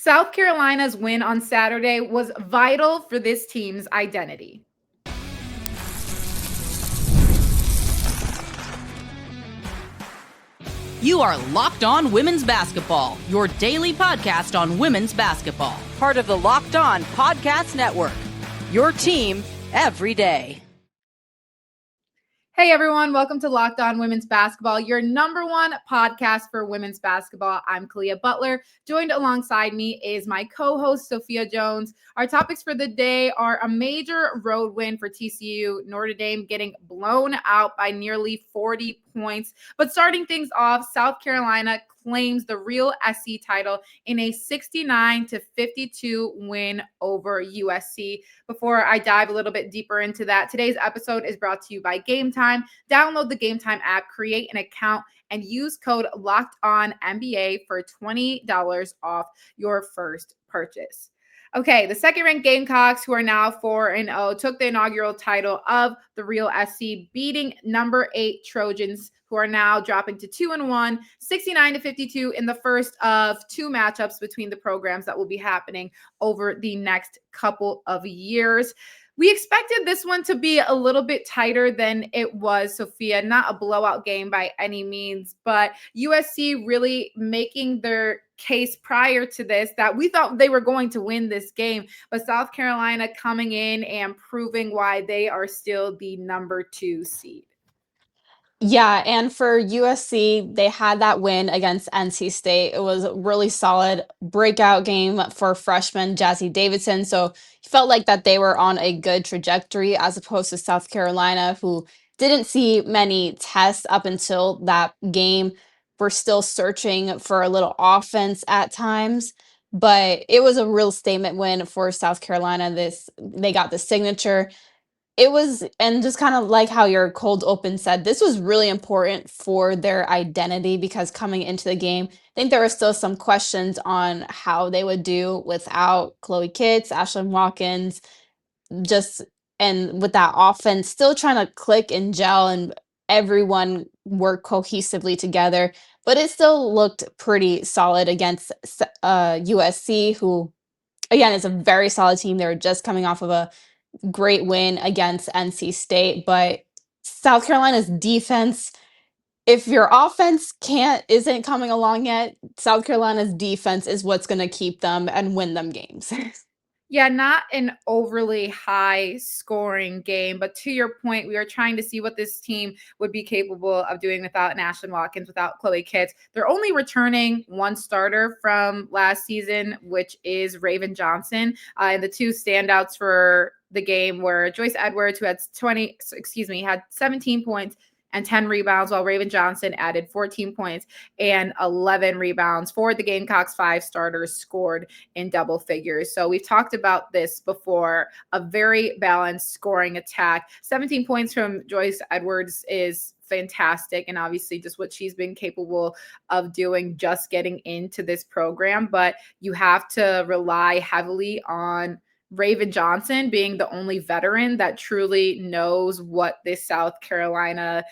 South Carolina's win on Saturday was vital for this team's identity. You are Locked On Women's Basketball, your daily podcast on women's basketball. Part of the Locked On Podcast Network, your team every day. Hey everyone, welcome to Locked On Women's Basketball, your number one podcast for women's basketball. I'm Kalia Butler. Joined alongside me is my co-host, Sophia Jones. Our topics for the day are a major road win for TCU, Notre Dame getting blown out by nearly 40 points. But starting things off, South Carolina claims the real SC title in a 69-52 win over USC. Before I dive a little bit deeper into that, today's episode is brought to you by Game Time. Download the Game Time app, create an account, and use code LOCKEDONNBA for $20 off your first purchase. Okay, the second-ranked Gamecocks, who are now 4-0, took the inaugural title of the Real SC, beating number 8 Trojans, who are now dropping to 2-1, 69-52 in the first of two matchups between the programs that will be happening over the next couple of years. We expected this one to be a little bit tighter than it was, Sophia. Not a blowout game by any means, but USC really making their case prior to this that we thought they were going to win this game, but South Carolina coming in and proving why they are still the number 2 seed. Yeah, and for USC, they had that win against NC State. It was a really solid breakout game for freshman Jazzy Davidson. So he felt like that they were on a good trajectory as opposed to South Carolina, who didn't see many tests up until that game. We're still searching for a little offense at times, but it was a real statement win for South Carolina. They got the signature. It was, and just kind of like how your cold open said, this was really important for their identity because coming into the game, I think there were still some questions on how they would do without Chloe Kitts, Ashlyn Watkins, just and with that offense still trying to click and gel and everyone work cohesively together. But it still looked pretty solid against USC, who again is a very solid team. They were just coming off of a great win against NC State, but South Carolina's defense, if your offense isn't coming along yet, South Carolina's defense is what's going to keep them and win them games. Yeah, not an overly high scoring game, but to your point, we are trying to see what this team would be capable of doing without Ashlyn Watkins, without Chloe Kitts. They're only returning one starter from last season, which is Raven Johnson. And the two standouts for the game were Joyce Edwards, who had 17 points and 10 rebounds, while Raven Johnson added 14 points and 11 rebounds. For the Gamecocks, 5 starters scored in double figures. So we've talked about this before, a very balanced scoring attack. 17 points from Joyce Edwards is fantastic, and obviously just what she's been capable of doing just getting into this program. But you have to rely heavily on Raven Johnson being the only veteran that truly knows what this South Carolina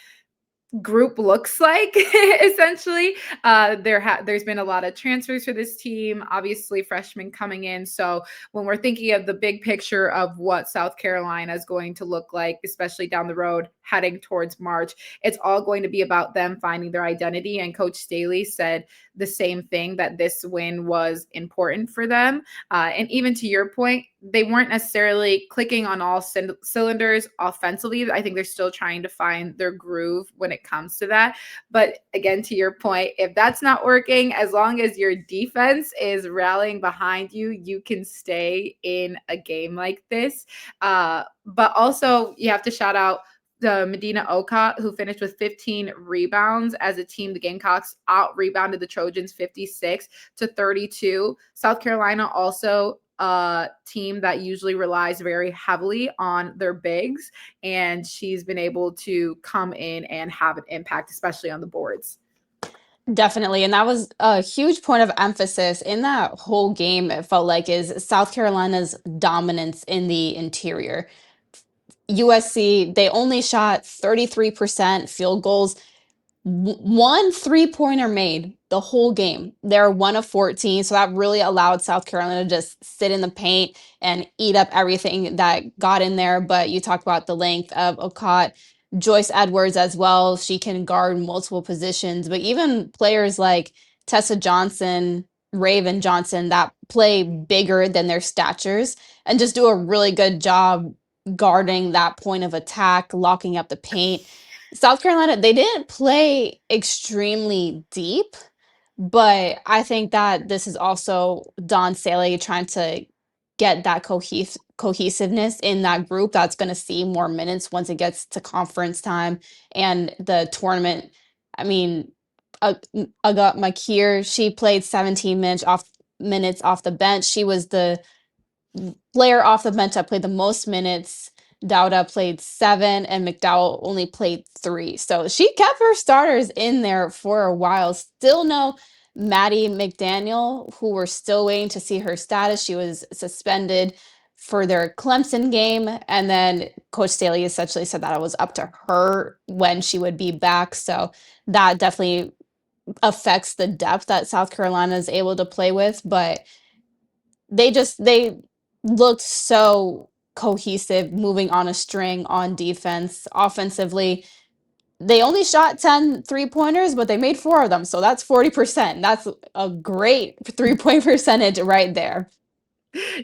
group looks like. Essentially, there's been a lot of transfers for this team, obviously freshmen coming in. So when we're thinking of the big picture of what South Carolina is going to look like, especially down the road heading towards March, it's all going to be about them finding their identity. And Coach Staley said the same thing, that this win was important for them. And even to your point, they weren't necessarily clicking on all cylinders offensively. I think they're still trying to find their groove when it comes to that. But again, to your point, if that's not working, as long as your defense is rallying behind you, you can stay in a game like this. But also you have to shout out the Medina Okot, who finished with 15 rebounds. As a team, the Gamecocks out-rebounded the Trojans 56-32. South Carolina also a team that usually relies very heavily on their bigs, and she's been able to come in and have an impact, especially on the boards. Definitely. And that was a huge point of emphasis in that whole game, it felt like, is South Carolina's dominance in the interior. USC, they only shot 33% field goals. one 3-pointer made the whole game. They're 1 of 14, so that really allowed South Carolina to just sit in the paint and eat up everything that got in there. But you talked about the length of Okot, Joyce Edwards as well. She can guard multiple positions, but even players like Tessa Johnson, Raven Johnson, that play bigger than their statures and just do a really good job guarding that point of attack, locking up the paint. South Carolina, they didn't play extremely deep, but I think that this is also Don Staley trying to get that cohesiveness in that group that's going to see more minutes once it gets to conference time and the tournament. I mean, Aga Makir, she played 17 minutes off the bench. She was the player off the bench that played the most minutes. Dowda played 7 and McDowell only played 3. So she kept her starters in there for a while. Still no Maddie McDaniel, who we're still waiting to see her status. She was suspended for their Clemson game. And then Coach Staley essentially said that it was up to her when she would be back. So that definitely affects the depth that South Carolina is able to play with. But they looked so cohesive, moving on a string on defense. Offensively, they only shot 10 3-pointers, but they made 4 of them. So that's 40%. That's a great 3-point percentage right there.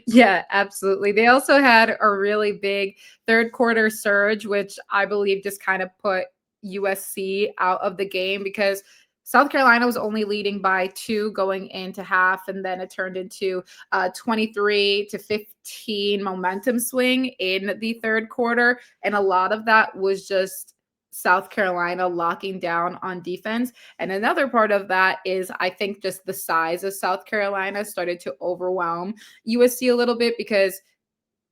Yeah, absolutely. They also had a really big third quarter surge, which I believe just kind of put USC out of the game because South Carolina was only leading by 2 going into half, and then it turned into a 23-15 momentum swing in the third quarter. And a lot of that was just South Carolina locking down on defense. And another part of that is I think just the size of South Carolina started to overwhelm USC a little bit because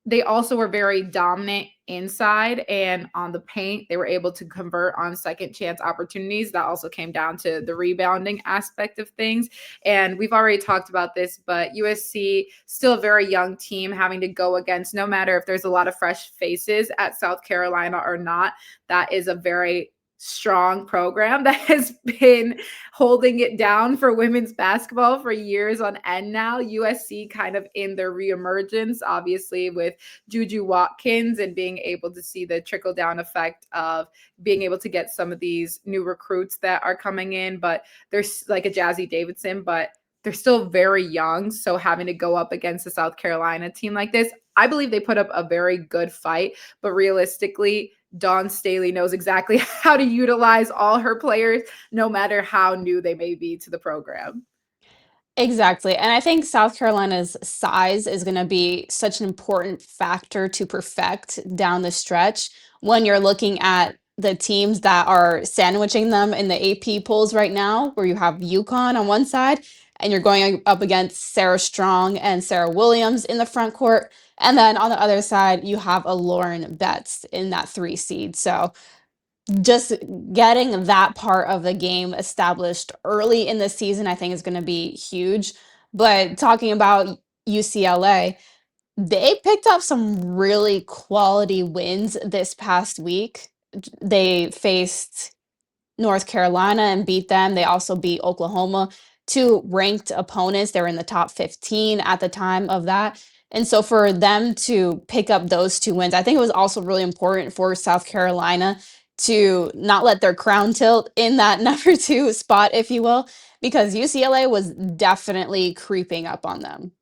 they also were very dominant inside and on the paint. They were able to convert on second chance opportunities. That also came down to the rebounding aspect of things. And we've already talked about this, but USC, still a very young team having to go against, no matter if there's a lot of fresh faces at South Carolina or not, that is a very strong program that has been holding it down for women's basketball for years on end now. USC kind of in their reemergence, obviously, with Juju Watkins and being able to see the trickle down effect of being able to get some of these new recruits that are coming in. But there's like a Jazzy Davidson, but they're still very young. So having to go up against a South Carolina team like this, I believe they put up a very good fight. But realistically, Dawn Staley knows exactly how to utilize all her players, no matter how new they may be to the program. Exactly. And I think South Carolina's size is going to be such an important factor to perfect down the stretch when you're looking at the teams that are sandwiching them in the AP polls right now, where you have UConn on one side and you're going up against Sarah Strong and Sarah Williams in the front court. And then on the other side, you have a Lauren Betts in that 3 seed. So just getting that part of the game established early in the season, I think is going to be huge. But talking about UCLA, they picked up some really quality wins this past week. They faced North Carolina and beat them. They also beat Oklahoma, 2 ranked opponents. They were in the top 15 at the time of that. And so for them to pick up those 2 wins, I think it was also really important for South Carolina to not let their crown tilt in that number 2 spot, if you will, because UCLA was definitely creeping up on them.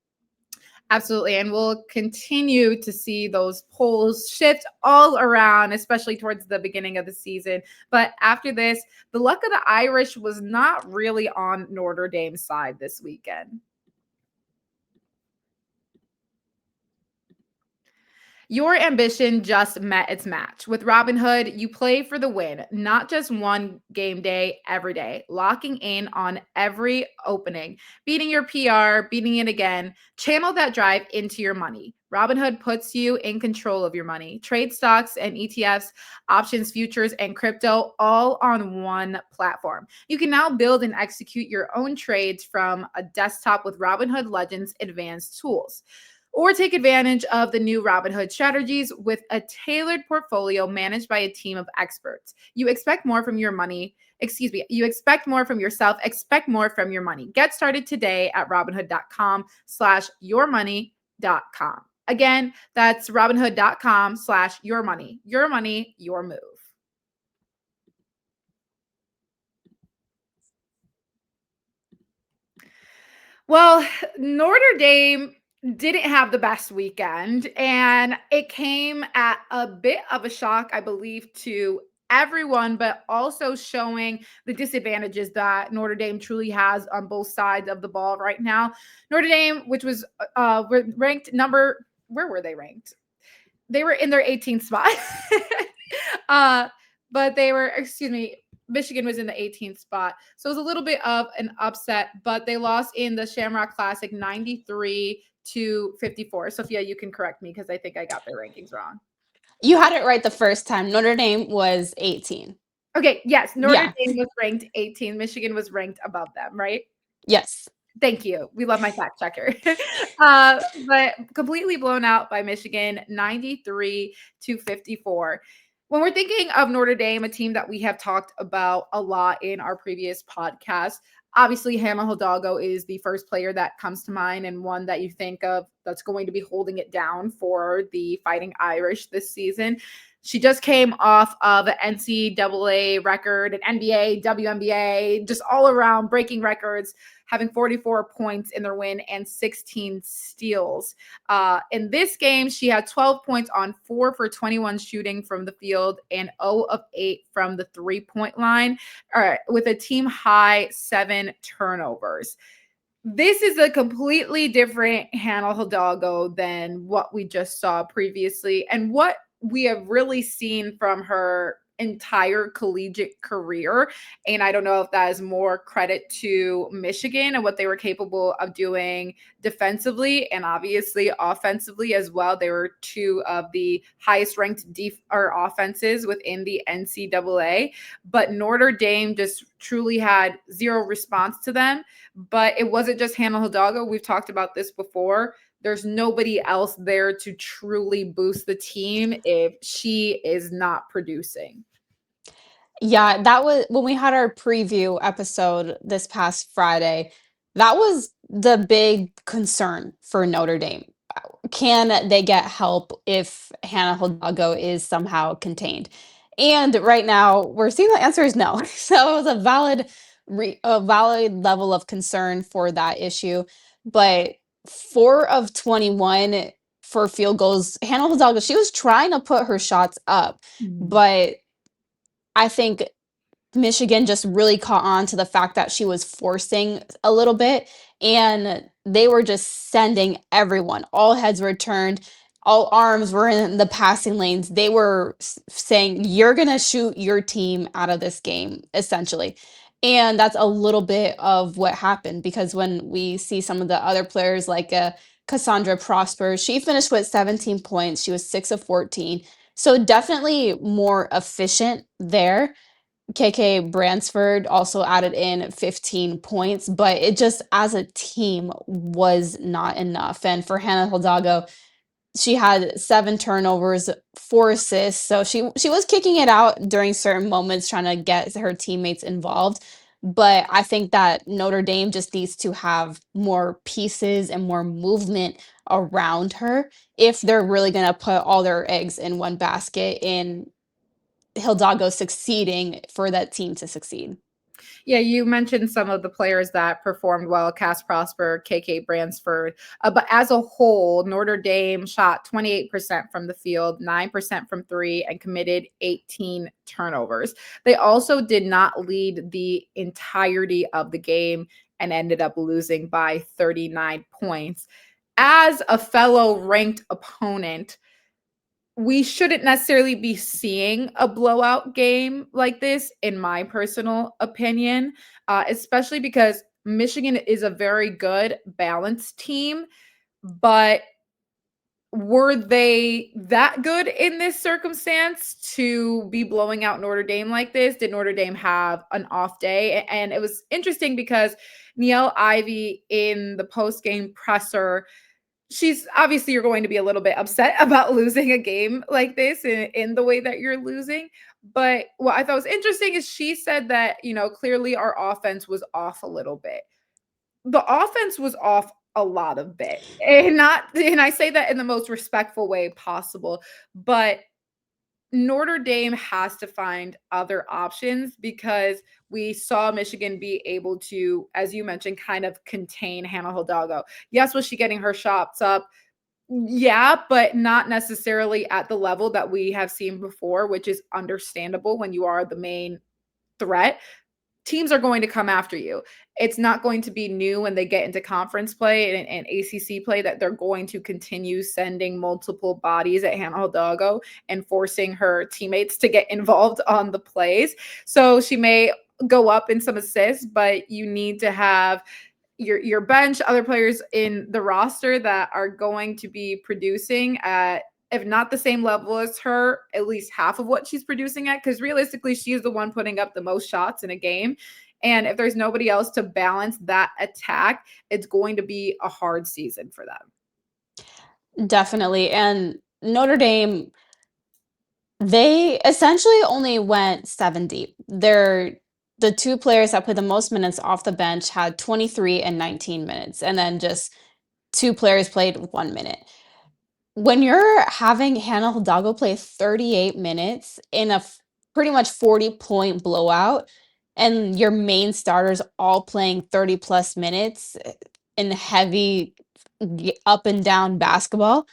Absolutely. And we'll continue to see those polls shift all around, especially towards the beginning of the season. But after this, the luck of the Irish was not really on Notre Dame's side this weekend. Your ambition just met its match. With Robinhood, you play for the win, not just one game day, every day, locking in on every opening, beating your PR, beating it again. Channel that drive into your money. Robinhood puts you in control of your money. Trade stocks and ETFs, options, futures, and crypto all on one platform. You can now build and execute your own trades from a desktop with Robinhood Legends advanced tools. Or take advantage of the new Robinhood strategies with a tailored portfolio managed by a team of experts. You expect more from your money You expect more from yourself, expect more from your money. Get started today at robinhood.com/yourmoney.com. Again, that's robinhood.com/yourmoney. Your money, your move. Well, Notre Dame didn't have the best weekend, and it came at a bit of a shock, I believe, to everyone, but also showing the disadvantages that Notre Dame truly has on both sides of the ball right now. Notre Dame, which was ranked where were they ranked? They were in their 18th spot. But Michigan was in the 18th spot. So it was a little bit of an upset, but they lost in the Shamrock Classic 93-54. Sophia, you can correct me because I think I got their rankings wrong. You had it right the first time. Notre Dame was 18. Okay, yes, Notre Dame was ranked 18. Michigan was ranked above them, right? Yes. Thank you. We love my fact checker. But completely blown out by Michigan, 93-54. When we're thinking of Notre Dame, a team that we have talked about a lot in our previous podcast, obviously Hannah Hidalgo is the first player that comes to mind and one that you think of that's going to be holding it down for the Fighting Irish this season. She just came off of an NCAA record, an NBA, WNBA, just all around breaking records, having 44 points in their win and 16 steals. In this game, she had 12 points on 4 for 21 shooting from the field and 0 of 8 from the three-point line, with a team high 7 turnovers. This is a completely different Hannah Hidalgo than what we just saw previously and what we have really seen from her entire collegiate career. And I don't know if that is more credit to Michigan and what they were capable of doing defensively and obviously offensively as well. They were two of the highest ranked offenses within the NCAA, but Notre Dame just truly had zero response to them. But it wasn't just Hannah Hidalgo. We've talked about this before. There's nobody else there to truly boost the team if she is not producing. Yeah, that was when we had our preview episode this past Friday. That was the big concern for Notre Dame. Can they get help if Hannah Hidalgo is somehow contained? And right now, we're seeing the answer is no. So it was a valid level of concern for that issue. But 4 of 21 for field goals, Hannah Hidalgo, she was trying to put her shots up, but I think Michigan just really caught on to the fact that she was forcing a little bit, and they were just sending everyone. All heads were turned, all arms were in the passing lanes. They were saying, "You're gonna shoot your team out of this game," essentially. And that's a little bit of what happened because when we see some of the other players like Cassandra Prosper, she finished with 17 points. She was 6 of 14. So definitely more efficient there. KK Bransford also added in 15 points, but it just as a team was not enough. And for Hannah Hidalgo, she had 7 turnovers, 4 assists. So she was kicking it out during certain moments, trying to get her teammates involved. But I think that Notre Dame just needs to have more pieces and more movement around her if they're really going to put all their eggs in one basket in Hidalgo succeeding for that team to succeed. Yeah, you mentioned some of the players that performed well, Cass Prosper, KK Bransford. But as a whole, Notre Dame shot 28% from the field, 9% from 3, and committed 18 turnovers. They also did not lead the entirety of the game and ended up losing by 39 points. As a fellow ranked opponent, we shouldn't necessarily be seeing a blowout game like this, in my personal opinion, especially because Michigan is a very good, balanced team. But were they that good in this circumstance to be blowing out Notre Dame like this? Did Notre Dame have an off day? And it was interesting because Niele Ivey in the post-game presser, she's obviously you're going to be a little bit upset about losing a game like this in the way that you're losing. But what I thought was interesting is she said that, clearly our offense was off a little bit. The offense was off a lot of bit. And I say that in the most respectful way possible, but Notre Dame has to find other options because we saw Michigan be able to, as you mentioned, kind of contain Hannah Hidalgo. Yes, was she getting her shots up? Yeah, but not necessarily at the level that we have seen before, which is understandable when you are the main threat. Teams are going to come after you. It's not going to be new when they get into conference play and ACC play that they're going to continue sending multiple bodies at Hannah Hidalgo and forcing her teammates to get involved on the plays. So she may go up in some assists, but you need to have your bench, other players in the roster that are going to be producing at, if not the same level as her, at least half of what she's producing at. Because realistically, she is the one putting up the most shots in a game. And if there's nobody else to balance that attack, it's going to be a hard season for them. Definitely. And Notre Dame, they essentially only went 7 deep. The two players that played the most minutes off the bench had 23 and 19 minutes, and then just two players played 1 minute. When you're having Hannah Hidalgo play 38 minutes in pretty much 40-point blowout, and your main starters all playing 30 plus minutes in heavy up and down basketball,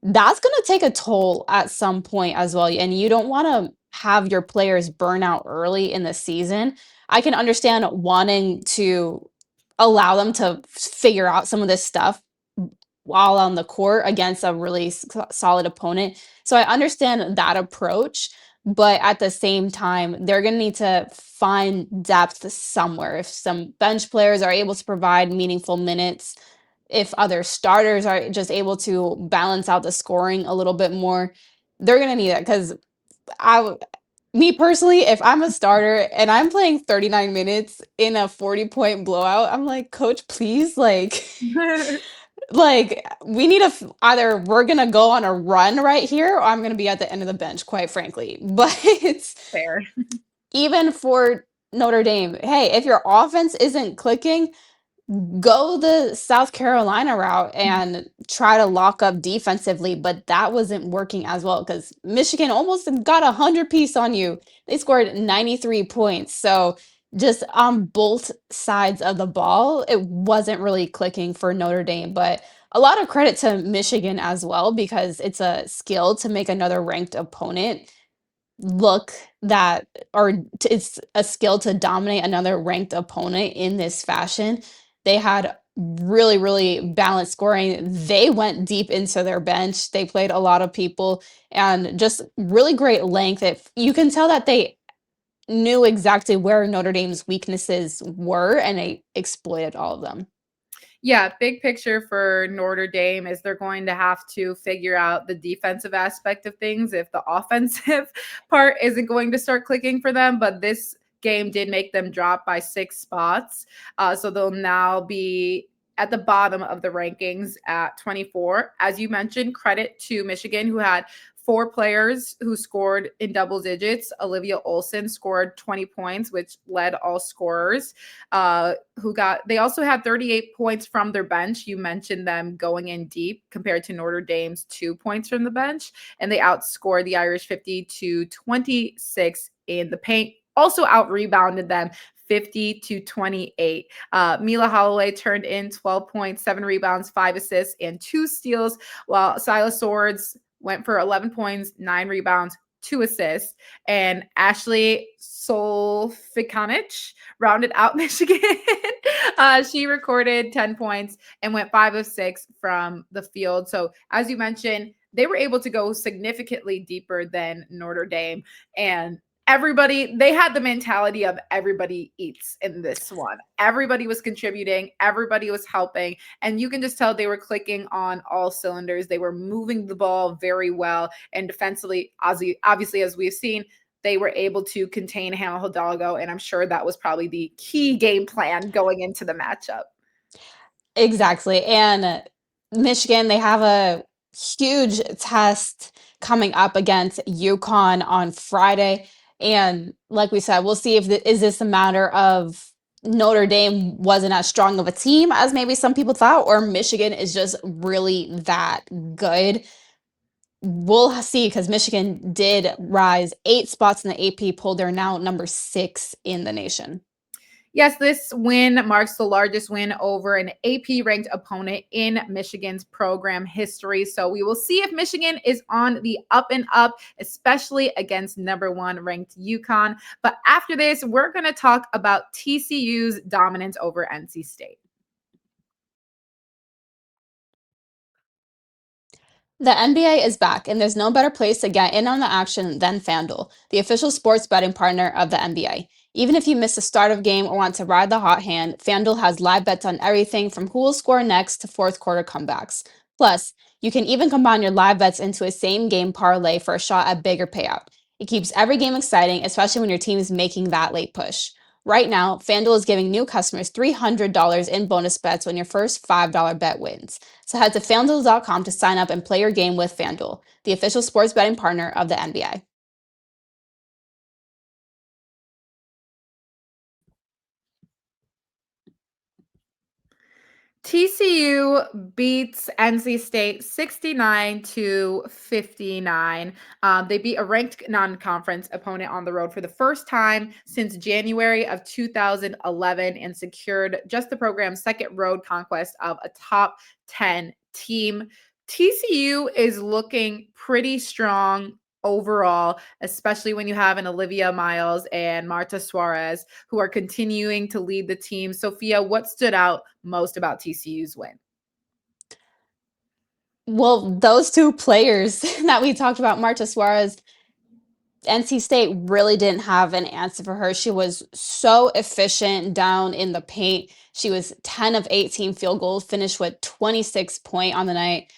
that's gonna take a toll at some point as well, and you don't wanna have your players burn out early in the season. I can understand wanting to allow them to figure out some of this stuff while on the court against a really solid opponent. So I understand that approach, but at the same time, they're gonna need to find depth somewhere. If some bench players are able to provide meaningful minutes, if other starters are just able to balance out the scoring a little bit more, they're gonna need that. Because I w me personally, if I'm a starter and I'm playing 39 minutes in a 40-point blowout, I'm like, "Coach, please, like like, we need to either we're gonna go on a run right here, or I'm gonna be at the end of the bench, quite frankly." But Fair. even for Notre Dame, hey, if your offense isn't clicking, go the South Carolina route and try to lock up defensively, but that wasn't working as well because Michigan almost got 100 piece on you. They scored 93 points. So just on both sides of the ball, it wasn't really clicking for Notre Dame. But a lot of credit to Michigan as well because it's a skill to make another ranked opponent look that or it's a skill to dominate another ranked opponent in this fashion. They had really, really balanced scoring. They went deep into their bench. They played a lot of people and just really great length. If you can tell that they knew exactly where Notre Dame's weaknesses were and they exploited all of them. Yeah, big picture for Notre Dame is they're going to have to figure out the defensive aspect of things if the offensive part isn't going to start clicking for them. But this game did make them drop by 6 spots. So they'll now be at the bottom of the rankings at 24. As you mentioned, credit to Michigan, who had 4 players who scored in double digits. Olivia Olson scored 20 points, which led all scorers. They also had 38 points from their bench. You mentioned them going in deep compared to Notre Dame's 2 points from the bench, and they outscored the Irish 50-26 in the paint. Also out rebounded them 50-28. Mila Holloway turned in 12 points, 7 rebounds, 5 assists, and 2 steals, while Silas Swords went for 11 points, 9 rebounds, 2 assists. And Ashley Solfikanic rounded out Michigan. She recorded 10 points and went 5 of 6 from the field. So as you mentioned, they were able to go significantly deeper than Notre Dame. And they had the mentality of everybody eats in this one. Everybody was contributing, everybody was helping, and you can just tell they were clicking on all cylinders. They were moving the ball very well, and defensively, obviously, as we've seen, they were able to contain Hannah Hidalgo, and I'm sure that was probably the key game plan going into the matchup. Exactly. And Michigan, they have a huge test coming up against UConn on Friday. And like we said, we'll see if is this a matter of Notre Dame wasn't as strong of a team as maybe some people thought, or Michigan is just really that good. We'll see, because Michigan did rise 8 spots in the AP poll. They're now number 6 in the nation. Yes, this win marks the largest win over an AP-ranked opponent in Michigan's program history. So we will see if Michigan is on the up and up, especially against number 1 ranked UConn. But after this, we're going to talk about TCU's dominance over NC State. The NBA is back, and there's no better place to get in on the action than FanDuel, the official sports betting partner of the NBA. Even if you miss the start of game or want to ride the hot hand, FanDuel has live bets on everything from who will score next to fourth quarter comebacks. Plus, you can even combine your live bets into a same game parlay for a shot at bigger payout. It keeps every game exciting, especially when your team is making that late push. Right now, FanDuel is giving new customers $300 in bonus bets when your first $5 bet wins. So head to FanDuel.com to sign up and play your game with FanDuel, the official sports betting partner of the NBA. TCU beats NC State 69-59. They beat a ranked non-conference opponent on the road for the first time since January of 2011 and secured just the program's second road conquest of a top 10 team. TCU is looking pretty strong overall, especially when you have an Olivia Miles and Marta Suarez who are continuing to lead the team. Sophia, what stood out most about TCU's win? Well, those two players that we talked about, Marta Suarez, NC State really didn't have an answer for her. She was so efficient down in the paint. She was 10 of 18 field goals, finished with 26 point on the night,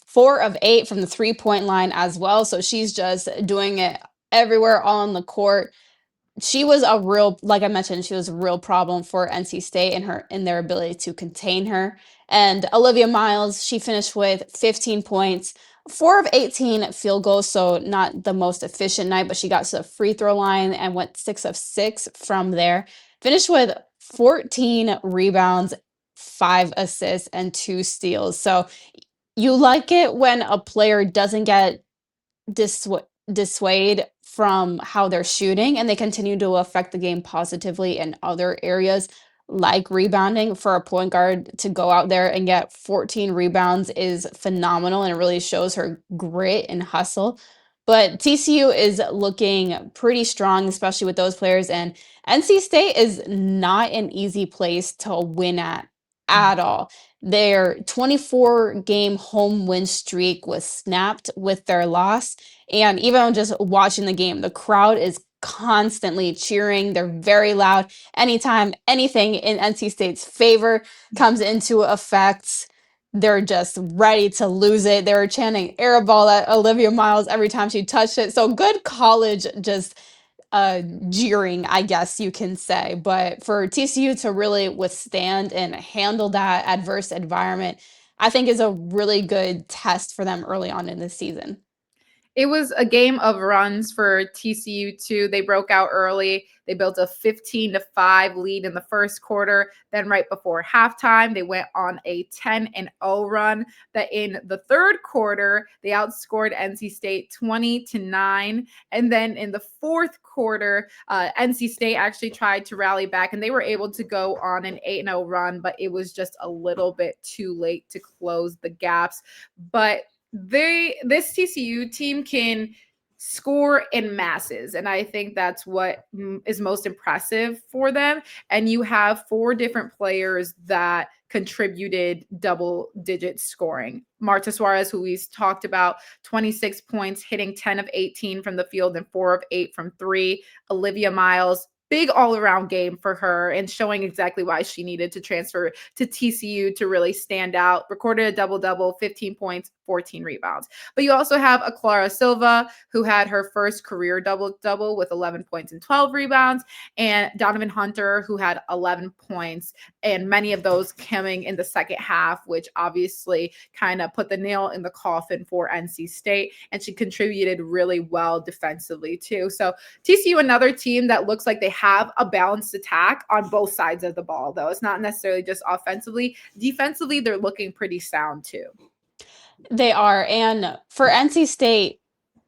4 of 8 from the 3-point line as well. So she's just doing it everywhere on the court. She was a real, like I mentioned, she was a real problem for NC State in their ability to contain her. And Olivia Miles, she finished with 15 points, 4 of 18 field goals, so not the most efficient night, but she got to the free throw line and went 6 of 6 from there. Finished with 14 rebounds, 5 assists, and 2 steals. So you like it when a player doesn't get dissuade from how they're shooting, and they continue to affect the game positively in other areas like rebounding. For a point guard to go out there and get 14 rebounds is phenomenal, and it really shows her grit and hustle. But TCU is looking pretty strong, especially with those players, and NC State is not an easy place to win at all. Their 24-game home win streak was snapped with their loss. And even just watching the game, the crowd is constantly cheering. They're very loud. Anytime anything in NC State's favor comes into effect, they're just ready to lose it. They were chanting air ball at Olivia Miles every time she touched it. So good college, just jeering, I guess you can say. But for TCU to really withstand and handle that adverse environment, I think is a really good test for them early on in the season. It was a game of runs for TCU too. They broke out early. They built a 15-5 lead in the first quarter. Then right before halftime, they went on a 10-0 run. That in the third quarter, they outscored NC State 20-9. And then in the fourth quarter, NC State actually tried to rally back, and they were able to go on an 8-0 run, but it was just a little bit too late to close the gaps. But this TCU team can score in masses, and I think that's what is most impressive for them. And you have 4 different players that contributed double-digit scoring. Marta Suarez, who we talked about, 26 points, hitting 10 of 18 from the field and 4 of 8 from 3. Olivia Miles, big all-around game for her and showing exactly why she needed to transfer to TCU to really stand out. Recorded a double-double, 15 points, 14 rebounds. But you also have a Clara Silva, who had her first career double-double with 11 points and 12 rebounds, and Donovan Hunter, who had 11 points, and many of those coming in the second half, which obviously kind of put the nail in the coffin for NC State. And she contributed really well defensively too. So TCU, another team that looks like they have a balanced attack on both sides of the ball, though. It's not necessarily just offensively. Defensively, they're looking pretty sound too. They are. And for NC State,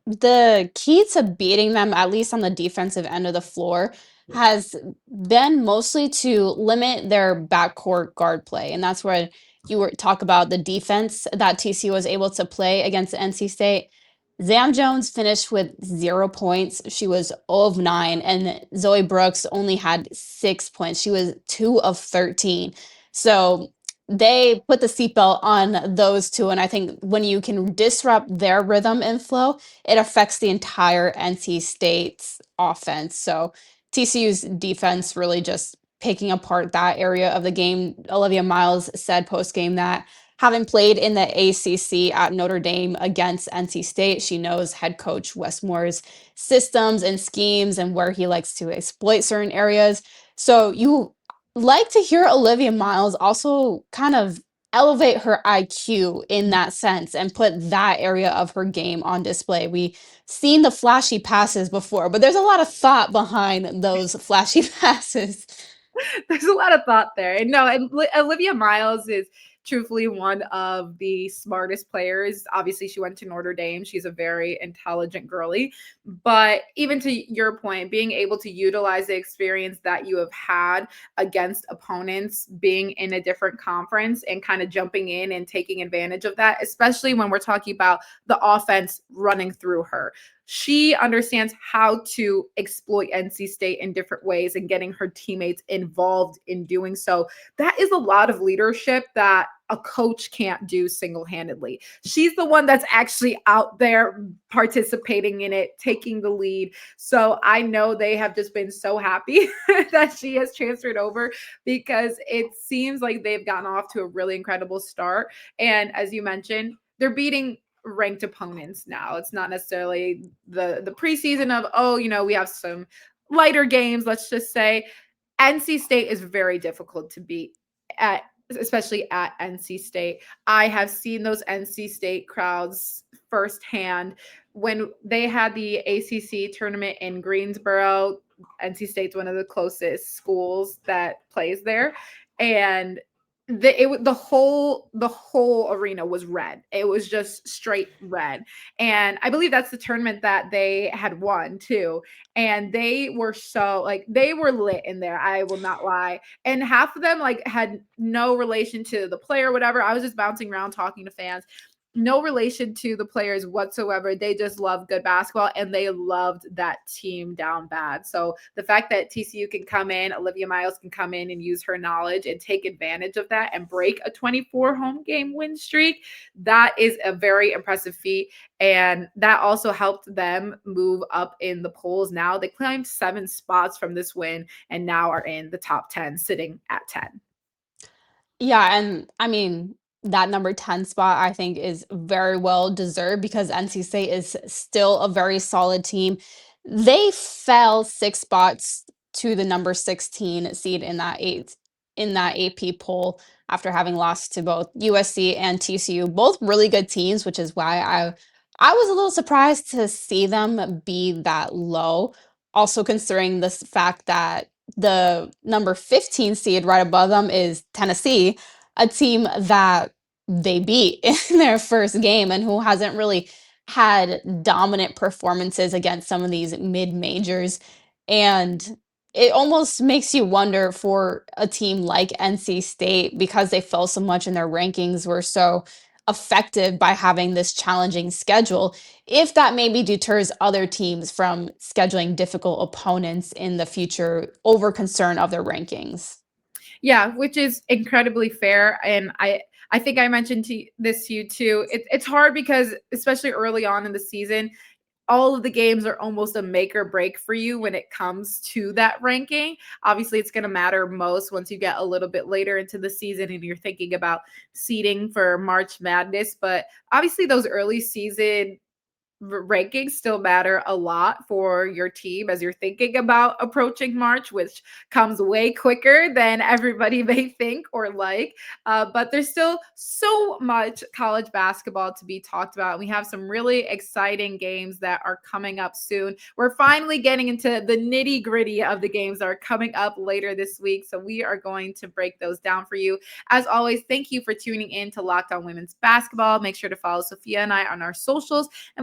the key to beating them, at least on the defensive end of the floor, has been mostly to limit their backcourt guard play. And that's where you were talk about the defense that TCU was able to play against NC State. Zam Jones finished with 0 points. She was 0 of 9, and Zoe Brooks only had 6 points. She was 2 of 13. So they put the seatbelt on those two. And I think when you can disrupt their rhythm and flow, it affects the entire NC State's offense. So TCU's defense really just picking apart that area of the game. Olivia Miles said post game that having played in the ACC at Notre Dame against NC State, she knows head coach Wes Moore's systems and schemes and where he likes to exploit certain areas. So you like to hear Olivia Miles also kind of elevate her IQ in that sense and put that area of her game on display. We seen the flashy passes before, but there's a lot of thought behind those flashy passes. There's a lot of thought there. And no, and Olivia Miles is truthfully one of the smartest players. Obviously, she went to Notre Dame. She's a very intelligent girly. But even to your point, being able to utilize the experience that you have had against opponents, being in a different conference and kind of jumping in and taking advantage of that, especially when we're talking about the offense running through her. She understands how to exploit NC State in different ways and getting her teammates involved in doing so. That is a lot of leadership that a coach can't do single-handedly. She's the one that's actually out there participating in it, taking the lead. So I know they have just been so happy that she has transferred over, because it seems like they've gotten off to a really incredible start. And as you mentioned, they're beating ranked opponents now. It's not necessarily the preseason of, oh, we have some lighter games. Let's just say NC State is very difficult to beat, especially at NC State. I have seen those NC State crowds firsthand. When they had the ACC tournament in Greensboro, NC State's one of the closest schools that plays there, and the whole arena was red. It was just straight red. And I believe that's the tournament that they had won too. And they were they were lit in there. I will not lie. And half of them had no relation to the player or whatever. I was just bouncing around talking to fans. No relation to the players whatsoever. They just love good basketball, and they loved that team down bad. So the fact that TCU can come in, Olivia Miles can come in and use her knowledge and take advantage of that and break a 24 home game win streak, that is a very impressive feat. And that also helped them move up in the polls. Now they climbed 7 spots from this win and now are in the top 10, sitting at 10. Yeah, and I mean, that number 10 spot I think is very well deserved because NC State is still a very solid team. They fell 6 spots to the number 16 seed in that AP poll after having lost to both USC and TCU, both really good teams, which is why I was a little surprised to see them be that low. Also considering this fact that the number 15 seed right above them is Tennessee, a team that they beat in their first game and who hasn't really had dominant performances against some of these mid-majors. And it almost makes you wonder for a team like NC State, because they fell so much in their rankings, were so affected by having this challenging schedule, if that maybe deters other teams from scheduling difficult opponents in the future over concern of their rankings. Yeah, which is incredibly fair. And I think I mentioned this to you too. It's hard because especially early on in the season, all of the games are almost a make or break for you when it comes to that ranking. Obviously, it's going to matter most once you get a little bit later into the season and you're thinking about seeding for March Madness. But obviously, those early season rankings still matter a lot for your team as you're thinking about approaching March, which comes way quicker than everybody may think or like. But there's still so much college basketball to be talked about. We have some really exciting games that are coming up soon. We're finally getting into the nitty gritty of the games that are coming up later this week. So we are going to break those down for you. As always, thank you for tuning in to Locked On Women's Basketball. Make sure to follow Sophia and I on our socials. And we'll